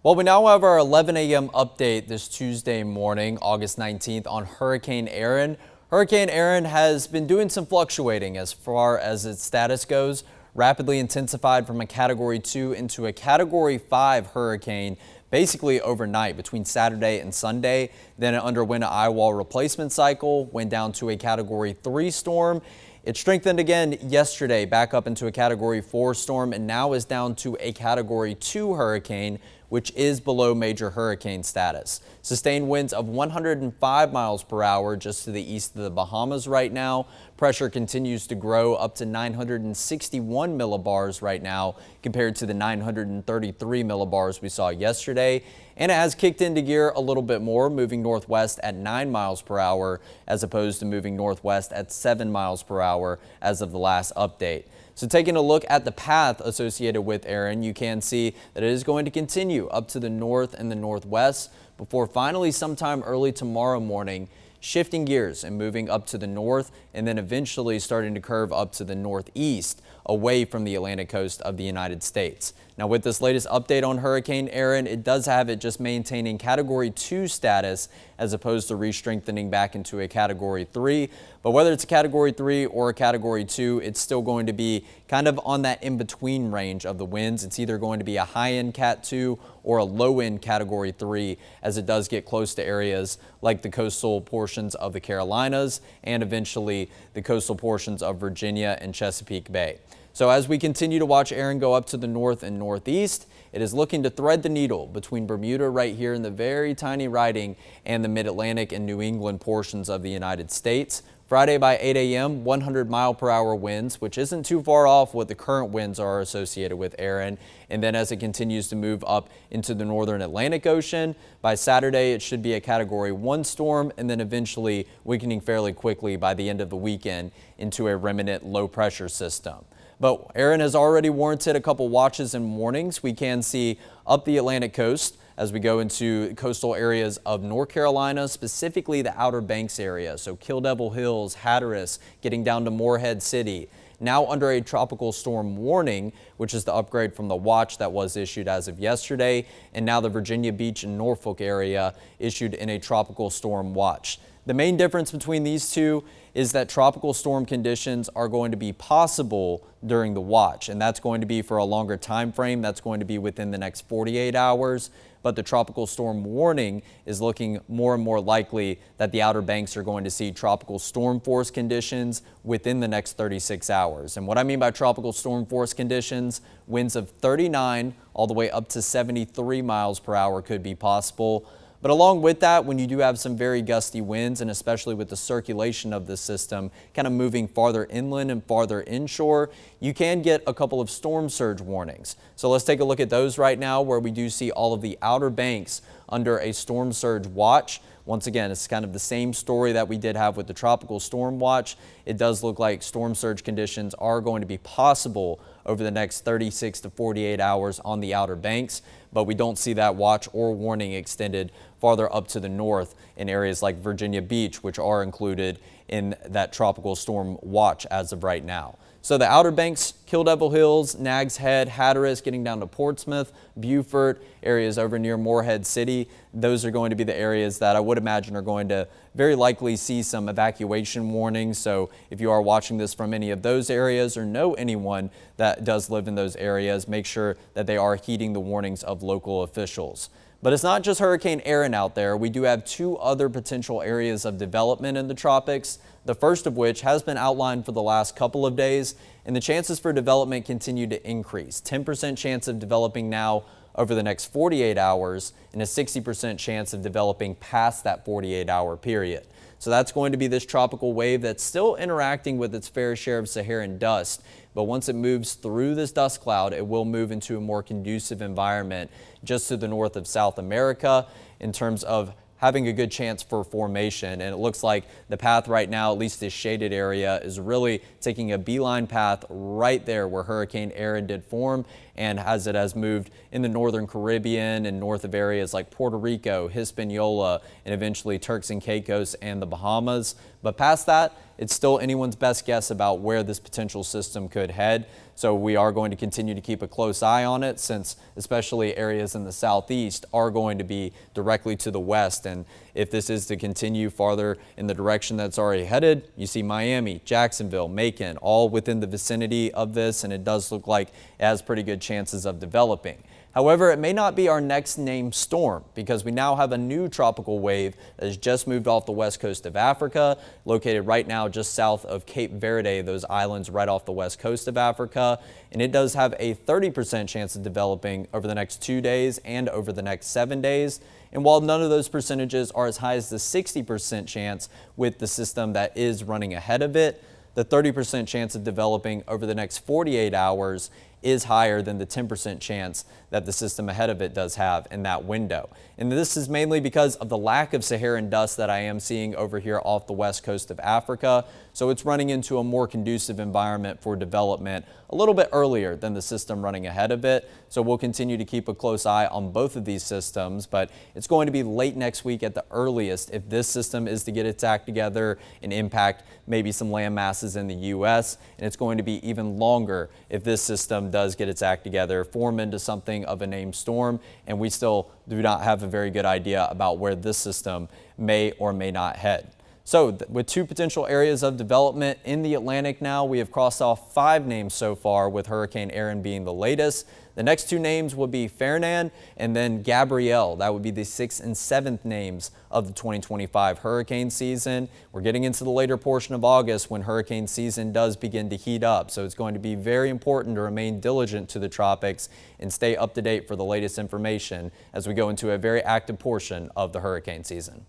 Well, we now have our 11 a.m. update this Tuesday morning, August 19th, on Hurricane Erin. Hurricane Erin has been doing some fluctuating as far as its status goes, rapidly intensified from a Category 2 into a Category 5 hurricane basically overnight between Saturday and Sunday. Then it underwent an eyewall replacement cycle, went down to a Category 3 storm. It strengthened again yesterday, back up into a Category 4 storm, and now is down to a Category 2 hurricane, which is below major hurricane status. Sustained winds of 105 miles per hour just to the east of the Bahamas right now. Pressure continues to grow up to 961 millibars right now compared to the 933 millibars we saw yesterday. And it has kicked into gear a little bit more, moving northwest at 9 miles per hour as opposed to moving northwest at 7 miles per hour as of the last update. So taking a look at the path associated with Erin, you can see that it is going to continue up to the north and the northwest before finally sometime early tomorrow morning shifting gears and moving up to the north and then eventually starting to curve up to the northeast away from the Atlantic coast of the United States. Now with this latest update on Hurricane Erin, it does have it just maintaining Category 2 status as opposed to re-strengthening back into a Category 3. But whether it's a Category 3 or a Category 2, it's still going to be kind of on that in-between range of the winds. It's either going to be a high-end Cat 2 or a low-end Category 3 as it does get close to areas like the coastal portions of the Carolinas and eventually the coastal portions of Virginia and Chesapeake Bay. So as we continue to watch Erin go up to the north and northeast, it is looking to thread the needle between Bermuda right here in the very tiny riding and the mid-Atlantic and New England portions of the United States. Friday by 8 a.m., 100 mile per hour winds, which isn't too far off what the current winds are associated with Erin. And then as it continues to move up into the northern Atlantic Ocean, by Saturday it should be a Category 1 storm and then eventually weakening fairly quickly by the end of the weekend into a remnant low pressure system. But Erin has already warranted a couple watches and warnings. We can see up the Atlantic coast as we go into coastal areas of North Carolina, specifically the Outer Banks area. So Kill Devil Hills, Hatteras, getting down to Morehead City. Now under a tropical storm warning, which is the upgrade from the watch that was issued as of yesterday. And now the Virginia Beach and Norfolk area issued in a tropical storm watch. The main difference between these two is that tropical storm conditions are going to be possible during the watch, and that's going to be for a longer time frame. That's going to be within the next 48 hours. But the tropical storm warning is looking more and more likely that the Outer Banks are going to see tropical storm force conditions within the next 36 hours. And what I mean by tropical storm force conditions, winds of 39 all the way up to 73 miles per hour could be possible. But along with that, when you do have some very gusty winds, and especially with the circulation of the system kind of moving farther inland and farther inshore, you can get a couple of storm surge warnings. So let's take a look at those right now, where we do see all of the Outer Banks under a storm surge watch. Once again, it's kind of the same story that we did have with the tropical storm watch. It does look like storm surge conditions are going to be possible over the next 36 to 48 hours on the Outer Banks, but we don't see that watch or warning extended farther up to the north in areas like Virginia Beach, which are included in that tropical storm watch as of right now. So the Outer Banks, Kill Devil Hills, Nags Head, Hatteras, getting down to Portsmouth, Beaufort, areas over near Morehead City, those are going to be the areas that I would imagine are going to very likely see some evacuation warnings. So if you are watching this from any of those areas or know anyone that does live in those areas, make sure that they are heeding the warnings of local officials. But it's not just Hurricane Erin out there. We do have two other potential areas of development in the tropics, the first of which has been outlined for the last couple of days, and the chances for development continue to increase. 10% chance of developing now over the next 48 hours and a 60% chance of developing past that 48-hour period. So that's going to be this tropical wave that's still interacting with its fair share of Saharan dust. But once it moves through this dust cloud, it will move into a more conducive environment just to the north of South America in terms of having a good chance for formation. And it looks like the path right now, at least this shaded area, is really taking a beeline path right there where Hurricane Erin did form. and as it has moved in the northern Caribbean and north of areas like Puerto Rico, Hispaniola, and eventually Turks and Caicos and the Bahamas. But past that, it's still anyone's best guess about where this potential system could head. So we are going to continue to keep a close eye on it, since especially areas in the southeast are going to be directly to the west. And if this is to continue farther in the direction that's already headed, you see Miami, Jacksonville, Macon, all within the vicinity of this, and it does look like it has pretty good chances of developing. However, it may not be our next named storm, because we now have a new tropical wave that has just moved off the west coast of Africa, located right now just south of Cape Verde, those islands right off the west coast of Africa. And it does have a 30% chance of developing over the next 2 days and over the next 7 days. And while none of those percentages are as high as the 60% chance with the system that is running ahead of it, the 30% chance of developing over the next 48 hours is higher than the 10% chance that the system ahead of it does have in that window. And this is mainly because of the lack of Saharan dust that I am seeing over here off the west coast of Africa. So it's running into a more conducive environment for development a little bit earlier than the system running ahead of it. So we'll continue to keep a close eye on both of these systems, but it's going to be late next week at the earliest if this system is to get its act together and impact maybe some land masses in the U.S. And it's going to be even longer if this system does get its act together, form into something of a named storm, and we still do not have a very good idea about where this system may or may not head. So with two potential areas of development in the Atlantic now, we have crossed off 5 names so far, with Hurricane Erin being the latest. The next 2 names would be Fernand and then Gabrielle. That would be the 6th and 7th names of the 2025 hurricane season. We're getting into the later portion of August when hurricane season does begin to heat up. So it's going to be very important to remain diligent to the tropics and stay up to date for the latest information as we go into a very active portion of the hurricane season.